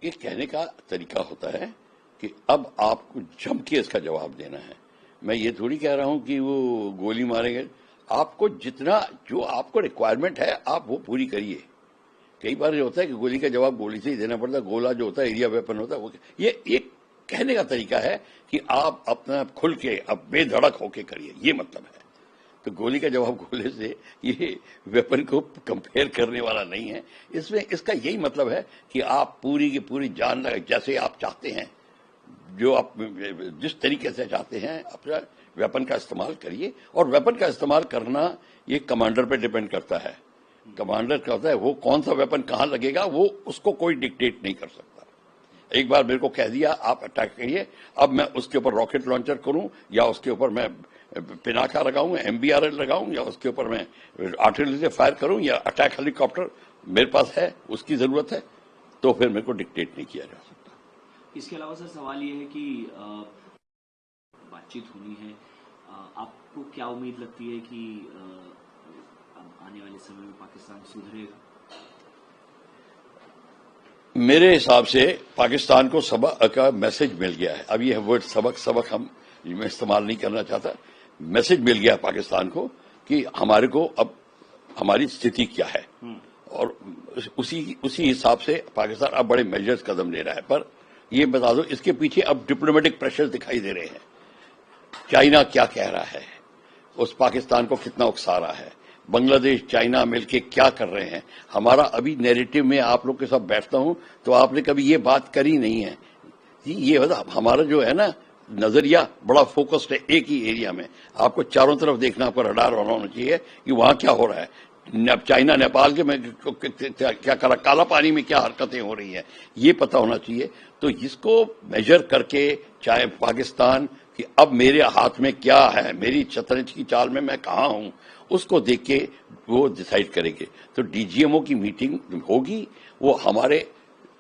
ये कहने का तरीका होता है कि अब आपको जम के इसका जवाब देना है। मैं ये थोड़ी कह रहा हूं कि वो गोली मारेंगे। आपको जितना जो आपको रिक्वायरमेंट है आप वो पूरी करिए। कई बार ये होता है कि गोली का जवाब गोली से ही देना पड़ता है, गोला जो होता है एरिया वेपन होता है वो। ये एक कहने का तरीका है कि आप अपना खुल के अब बेधड़क होके करिए, ये मतलब है। तो गोली का जवाब गोले से ये वेपन को कंपेयर करने वाला नहीं है। इसमें इसका यही मतलब है कि आप पूरी की पूरी जान लगा, जैसे आप चाहते हैं, जो आप जिस तरीके से चाहते हैं अपना वेपन का इस्तेमाल करिए। और वेपन का इस्तेमाल करना ये कमांडर पे डिपेंड करता है। कमांडर क्या होता है, वो कौन सा वेपन कहां लगेगा वो उसको कोई डिक्टेट नहीं कर सकता। एक बार मेरे को कह दिया आप अटैक करिए, अब मैं उसके ऊपर रॉकेट लॉन्चर करूं या उसके ऊपर मैं पिनाका लगाऊं, MBRL लगाऊं, या उसके ऊपर मैं आर्टिलरी से फायर करूं या अटैक हेलीकॉप्टर मेरे पास है, उसकी जरूरत है, तो फिर मेरे को डिक्टेट नहीं किया जा सकता। इसके अलावा सर सवाल ये है कि बातचीत होनी है, आपको क्या उम्मीद लगती है कि आने वाले समय में पाकिस्तान सुधरेगा? मेरे हिसाब से पाकिस्तान को सबक का मैसेज मिल गया है। अब ये वर्ड सबक हम मैं इस्तेमाल नहीं करना चाहता। मैसेज मिल गया पाकिस्तान को कि हमारे को अब हमारी स्थिति क्या है, और उसी हिसाब से पाकिस्तान अब बड़े मेजर्स कदम ले रहा है। पर ये बता दो, इसके पीछे अब डिप्लोमेटिक प्रेशर दिखाई दे रहे हैं। चाइना क्या कह रहा है, उस पाकिस्तान को कितना उकसा रहा है, बांग्लादेश चाइना मिलके क्या कर रहे हैं। हमारा अभी नैरेटिव में आप लोग के साथ बैठता हूं तो आपने कभी ये बात करी नहीं है। ये बता, हमारा जो है ना नजरिया बड़ा फोकस्ड है एक ही एरिया में। आपको चारों तरफ देखना पर रडार होना चाहिए कि वहां क्या हो रहा है। चाइना नेपाल के में क्या कर रहा, काला पानी में क्या हरकतें हो रही हैं, ये पता होना चाहिए। तो इसको मेजर करके चाहे पाकिस्तान कि अब मेरे हाथ में क्या है, मेरी शतरंज की चाल में मैं कहां हूं, उसको देख के वो डिसाइड करेंगे। तो DGMO की मीटिंग होगी, वो हमारे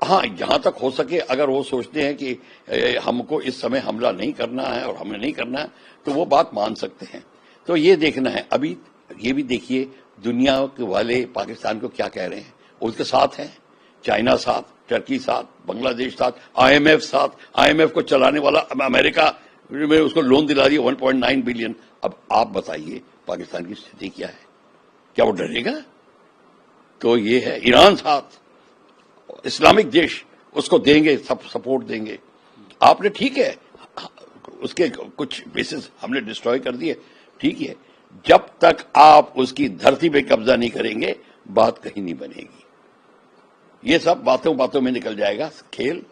जहां तक हो सके अगर वो सोचते हैं कि हमको इस समय हमला नहीं करना है और हमें नहीं करना है तो वो बात मान सकते हैं। तो ये देखना है। अभी ये भी देखिए दुनिया के वाले पाकिस्तान को क्या कह रहे हैं। उसके साथ हैं, चाइना साथ, टर्की साथ, बांग्लादेश साथ, IMF साथ। IMF को चलाने वाला अमेरिका में उसको लोन दिला दिया 1.9 बिलियन। अब आप बताइए पाकिस्तान की स्थिति क्या है, क्या वो डरेगा? तो ये है। ईरान साथ, इस्लामिक देश उसको देंगे, सब सपोर्ट देंगे। आपने ठीक है उसके कुछ बेसिस हमने डिस्ट्रॉय कर दिए, ठीक है, जब तक आप उसकी धरती पे कब्जा नहीं करेंगे बात कहीं नहीं बनेगी। ये सब बातों में निकल जाएगा खेल।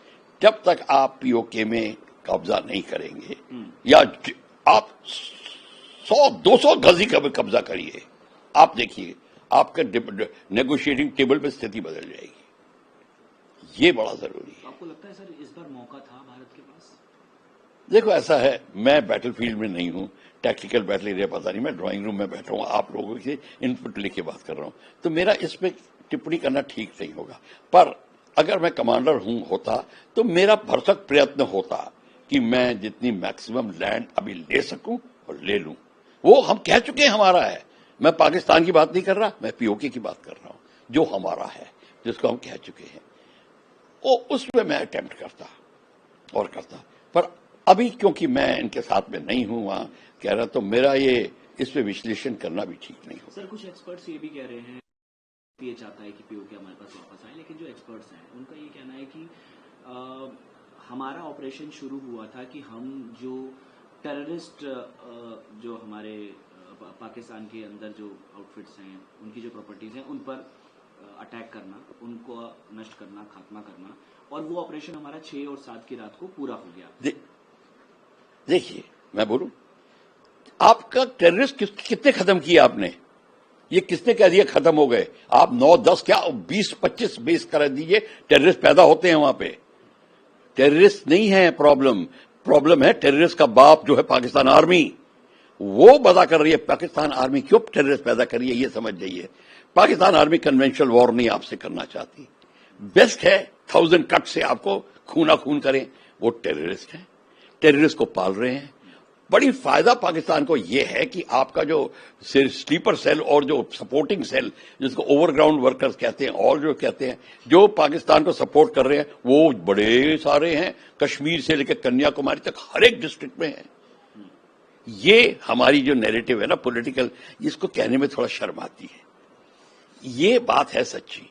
जब तक आप POK में कब्जा नहीं करेंगे या आप 100-200 गज का कब्जा करिए, आप देखिए आपका नेगोशिएटिंग टेबल पे स्थिति बदल जाएगी। ये बड़ा जरूरी है। आपको लगता है सर इस बार मौका था भारत के पास? देखो ऐसा है, मैं बैटलफील्ड में नहीं हूं, टैक्टिकल बैटल एरिया पता नहीं, मैं ड्राइंग रूम में बैठा हूं, आप लोगों से इनपुट लेके बात कर रहा हूं, तो मेरा इस पे टिप्पणी करना ठीक नहीं होगा। पर अगर मैं कमांडर होता तो मेरा भरसक प्रयत्न होता कि मैं जितनी मैक्सिमम लैंड अभी ले सकूं और ले लूं। वो हम कह चुके हैं हमारा है। मैं पाकिस्तान की बात नहीं कर रहा, मैं POK की बात कर रहा हूं, जो हमारा है, जिसको हम कह चुके हैं, वो उसमें मैं अटेम्प्ट करता और करता। पर अभी क्योंकि मैं इनके साथ में नहीं हूं वहां कह रहा, तो मेरा ये इस पे विश्लेषण करना भी ठीक नहीं होगा। सर कुछ एक्सपर्ट्स ये भी कह रहे हैं, ये चाहता है कि POK हमारे पास वापस आए, लेकिन जो एक्सपर्ट्स हैं उनका ये कहना है कि हमारा ऑपरेशन शुरू हुआ था कि हम जो टेररिस्ट जो हमारे पाकिस्तान के अंदर जो आउटफिट्स हैं, उनकी जो प्रॉपर्टीज हैं, उन पर अटैक करना, उनको नष्ट करना, खात्मा करना, और वो ऑपरेशन हमारा 6 और 7 की रात को पूरा हो गया। देखिए मैं बोलूं, आपका टेररिस्ट कितने खत्म किए आपने? ये किसने कह दिया खत्म हो गए? आप 9-10 क्या 20-25 बेस कर दीजिए, टेररिस्ट पैदा होते हैं वहां पे। टेररिस्ट नहीं है प्रॉब्लम है टेररिस्ट का बाप जो है पाकिस्तान आर्मी। वो बता कर रही है पाकिस्तान आर्मी क्यों टेररिस्ट पैदा कर रही है, ये समझ जाइए। पाकिस्तान आर्मी कन्वेंशनल वॉर नहीं आपसे करना चाहती। बेस्ट है 1000 कट से आपको खूना खून करें, वो टेररिस्ट हैं, टेररिस्ट को पाल रहे हैं। बड़ी फायदा पाकिस्तान को यह है कि आपका जो स्लीपर सेल और जो सपोर्टिंग सेल, जिसको ओवरग्राउंड वर्कर्स कहते हैं और जो कहते हैं, जो पाकिस्तान को सपोर्ट कर रहे हैं, वो बड़े सारे हैं, कश्मीर से लेकर कन्याकुमारी तक हर एक डिस्ट्रिक्ट में है। ये हमारी जो नैरेटिव है ना पॉलिटिकल, इसको कहने में थोड़ा शर्म आती है। ये बात है सच्ची।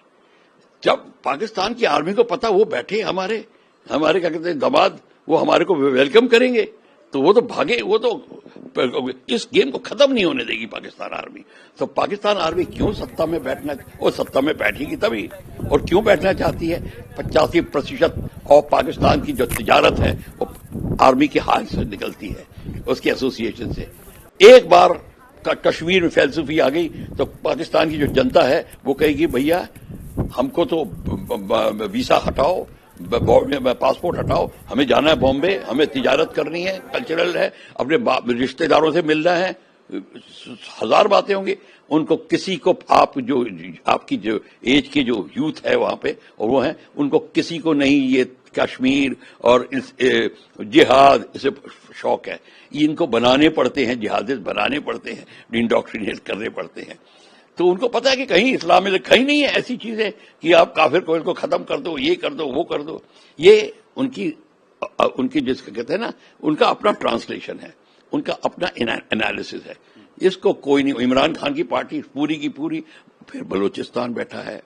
जब पाकिस्तान की आर्मी को पता, वो बैठे हमारे क्या कहते हैं दामाद, वो हमारे को वेलकम करेंगे, तो वो तो भागे, वो तो इस गेम को खत्म नहीं होने देगी पाकिस्तान आर्मी। तो पाकिस्तान आर्मी क्यों सत्ता में बैठना, वो सत्ता में बैठेगी तभी, और क्यों बैठना चाहती है? 85% ऑफ पाकिस्तान की जो तिजारत है वो आर्मी के हाथ से निकलती है, उसके एसोसिएशन से। एक बार कश्मीर में फैलसूफी आ गई तो पाकिस्तान की जो जनता है वो कहेगी भैया हमको तो वीसा हटाओ, पासपोर्ट हटाओ, हमें जाना है बॉम्बे, हमें तिजारत करनी है, कल्चरल है, अपने रिश्तेदारों से मिलना है, हजार बातें होंगी। उनको किसी को आपकी जो एज के जो यूथ है वहां पे और वो है, उनको किसी को नहीं ये कश्मीर और जिहाद इसे शौक है। इनको बनाने पड़ते हैं, जिहादिस्ट बनाने पड़ते हैं, इंडोक्ट्रिनेट करने पड़ते हैं। तो उनको पता है कि कहीं इस्लाम में कहीं नहीं है ऐसी चीजें कि आप काफिर को खत्म कर दो, ये कर दो, वो कर दो। ये उनकी जिसको कहते हैं ना, उनका अपना ट्रांसलेशन है, उनका अपना एनालिसिस है। इसको कोई नहीं, इमरान खान की पार्टी पूरी की पूरी, फिर बलूचिस्तान बैठा है,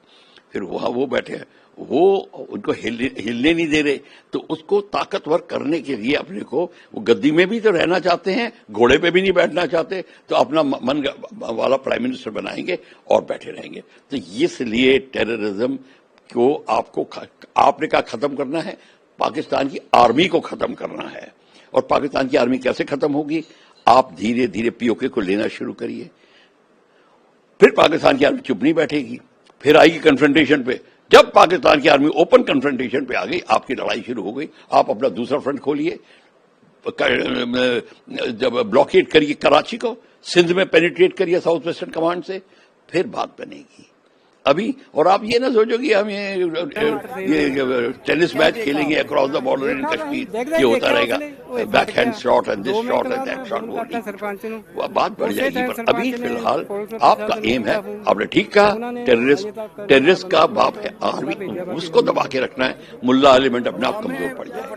फिर वहां वो बैठे हैं, वो उनको हिलने नहीं दे रहे। तो उसको ताकतवर करने के लिए अपने को, वो गद्दी में भी तो रहना चाहते हैं, घोड़े पे भी नहीं बैठना चाहते, तो अपना मन वाला प्राइम मिनिस्टर बनाएंगे और बैठे रहेंगे। तो इसलिए टेररिज्म को आपने कहा खत्म करना है, पाकिस्तान की आर्मी को खत्म करना है। और पाकिस्तान की आर्मी कैसे खत्म होगी? आप धीरे धीरे पीओके को लेना शुरू करिए, फिर पाकिस्तान की आर्मी चुप नहीं बैठेगी, फिर आएगी कन्फ्रंटेशन पे। जब पाकिस्तान की आर्मी ओपन कन्फ्रंटेशन पे आ गई, आपकी लड़ाई शुरू हो गई, आप अपना दूसरा फ्रंट खोलिए, जब ब्लॉकेट करिए कराची को, सिंध में पेनिट्रेट करिए साउथ वेस्टर्न कमांड से, फिर बात बनेगी। अभी और आप ये ना सोचो कि हम ये टेनिस मैच खेलेंगे across the border in Kashmir, ये होता रहेगा, back hand shot and this shot and that shot, वो बात बढ़ जाएगी। पर अभी फिलहाल आपका एम है, आपने ठीक कहा, टेररिस्ट का बाप है आर्मी, उसको दबा के रखना है। मुल्ला एलिमेंट अपने आप कमजोर पड़ जाएगा।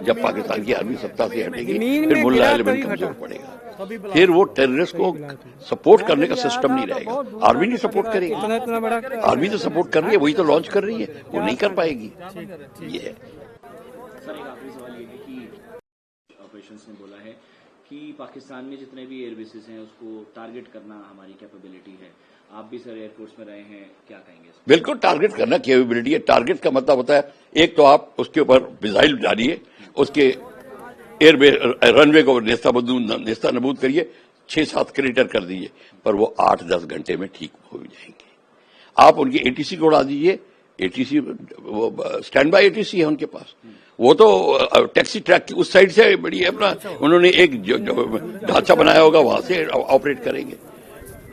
जब पाकिस्तान की आर्मी सत्ता से हटेगी, फिर मुल्ला एलिमेंट कमजोर पड़ेगा, फिर वो टेररिस्ट को सपोर्ट करने का सिस्टम नहीं रहेगा। आर्मी नहीं सपोर्ट करेगी, आर्मी तो सपोर्ट कर रही है, वही तो लॉन्च कर रही है, वो नहीं कर पाएगी। ये है सर। एक आखिरी सवाल ये है कि ऑपरेशंस ने बोला है कि पाकिस्तान में जितने भी एयर बेसेस हैं उसको टारगेट करना हमारी कैपेबिलिटी है। आप भी सर एयरफोर्स में रहे हैं, क्या कहेंगे? बिल्कुल टारगेट करना कैपेबिलिटी है। टारगेट का मतलब होता है, एक तो आप उसके ऊपर मिसाइल डालिए, उसके रनवे को नेस्ता नबूद करिए, 6-7 क्रेटर कर दीजिए, पर वो 8-10 घंटे में ठीक हो जाएंगे। आप उनकी एटीसी को उड़ा दीजिए, एटीसी वो स्टैंड बाय एटीसी है उनके पास, वो तो टैक्सी ट्रैक की उस साइड से बड़ी है अपना, उन्होंने एक जो ढांचा बनाया होगा वहां से ऑपरेट करेंगे।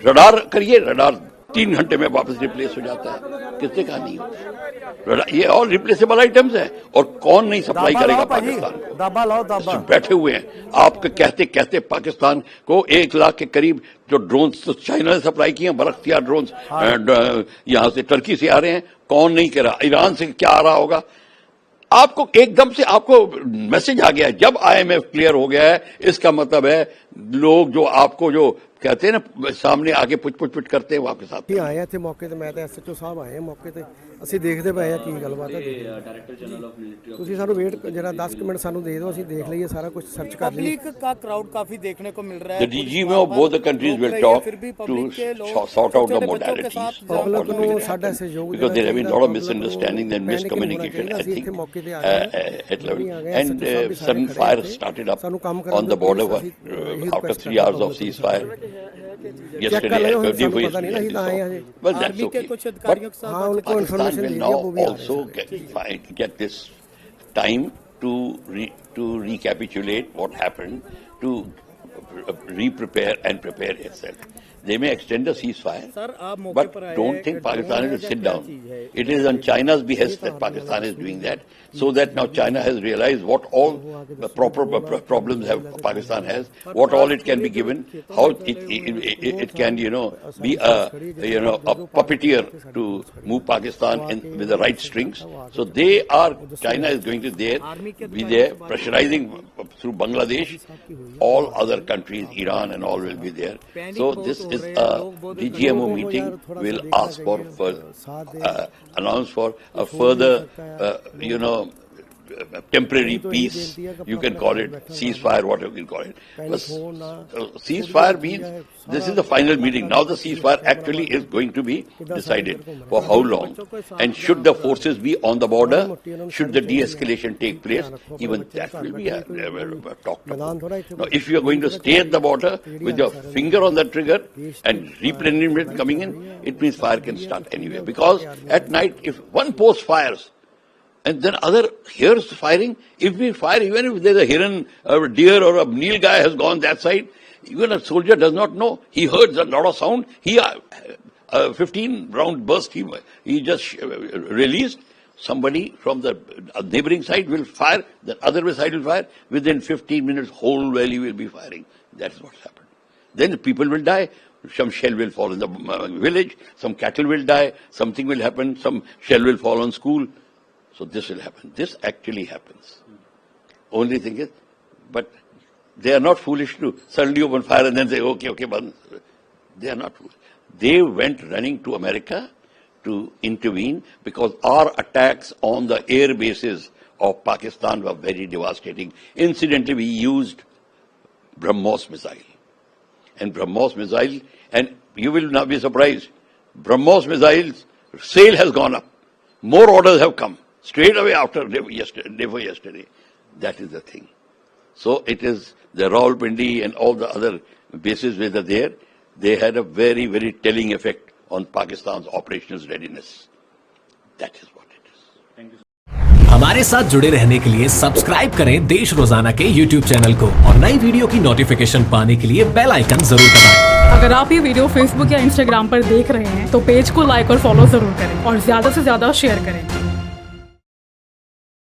रडार करिए, रडार 3 घंटे में वापस रिप्लेस हो जाता है, किसने कहा नहीं होता? ये ऑल रिप्लेसेबल आइटम्स है, और कौन नहीं सप्लाई करेगा पाकिस्तान को? दाबा बैठे हुए हैं। आपके कहते कहते पाकिस्तान को 1 लाख के करीब जो ड्रोन्स तो चाइना ने सप्लाई किए हैं, बरख्तियार ड्रोन्स यहां से टर्की से आ रहे हैं, कौन नहीं कह रहा? ईरान से क्या आ रहा होगा? आपको एकदम से आपको मैसेज आ गया है। जब आईएमएफ क्लियर हो गया है, इसका मतलब है लोग जो आपको जो कहते हैं ना सामने आके पुट करते हैं, वो आपके साथ आए थे मौके ਤੇ ਮੈਂ ਤਾਂ ਐਸਐਚਓ ਸਾਹਿਬ ਆਏ ਆ ਮੌਕੇ ਤੇ, ਅਸੀਂ ਦੇਖਦੇ ਪਏ ਆ ਕੀ ਗੱਲਬਾਤ ਹੈ। डायरेक्टर जनरल ऑफ मिलिट्री ਤੁਸੀਂ ਸਾਨੂੰ ਵੇਟ ਜਰਾ 10 ਮਿੰਟ ਸਾਨੂੰ ਦੇ ਦਿਓ, ਅਸੀਂ ਦੇਖ ਲਈਏ ਸਾਰਾ कुछ सर्च कर लिए। पब्लिक का क्राउड काफी देखने को मिल रहा है। The DG of both the countries will talk to sort out the modalities public ਨੂੰ ਸਾਡਾ ਸਹਿਯੋਗ because there have been a lot of misunderstanding and miscommunication, I think, at level. And sudden fire started up on the border after 3 hours of ceasefire. Yesterday, well, that's okay. But Pakistan will now also get this time to recapitulate what happened, to re-prepare and prepare itself. they may extend the ceasefire. Sir आप मौके But पर आए don't हैं, think एक Pakistan drone will है sit या down. क्या चीज़ है? It is on China's behest that Pakistan is doing that, so that now China has realized what all the proper problems have Pakistan has, what all it can be given, how it can be a puppeteer to move Pakistan with the right strings. So China is going to be there pressurizing through Bangladesh. All other countries, Iran and all will be there. So this is the GMO meeting will ask for announce for a further temporary peace, you can call it ceasefire, whatever you can call it. But ceasefire means this is the final meeting. Now the ceasefire actually is going to be decided for how long. And should the forces be on the border, should the de-escalation take place, even that will be talked about. Now if you are going to stay at the border with your finger on the trigger and replenishment coming in, it means fire can start anywhere. Because at night, if one post fires, and then other hears firing. If we fire, even if there's a heron, a deer or a nilgai has gone that side, even a soldier does not know. He heard a lot of sound. He 15 round burst. He just released. Somebody from the neighboring side will fire. The other side will fire. Within 15 minutes, whole valley will be firing. That's what's happened. Then people will die. Some shell will fall in the village. Some cattle will die. Something will happen. Some shell will fall on school. So this will happen. This actually happens. Only thing is, but they are not foolish to suddenly open fire and then say, okay, but they are not foolish. They went running to America to intervene because our attacks on the air bases of Pakistan were very devastating. Incidentally, we used BrahMos missile. And BrahMos missile, and you will not be surprised, BrahMos missiles, sale has gone up. More orders have come. Straight away after day before yesterday. That is the thing. So it is the Rawalpindi and all the other bases where they're there. They had a very, very telling effect on Pakistan's operational readiness. That is what it is. Thank you. हमारे साथ जुड़े रहने के लिए subscribe करें देश रोजाना के YouTube चैनल को और नई वीडियो की नोटिफिकेशन पाने के लिए बेल आइकन जरूर दबाएं। अगर आप ये वीडियो Facebook या Instagram पर देख रहे हैं तो पेज को लाइक और फॉलो जरूर करें और ज्यादा से ज्यादा शेयर करें।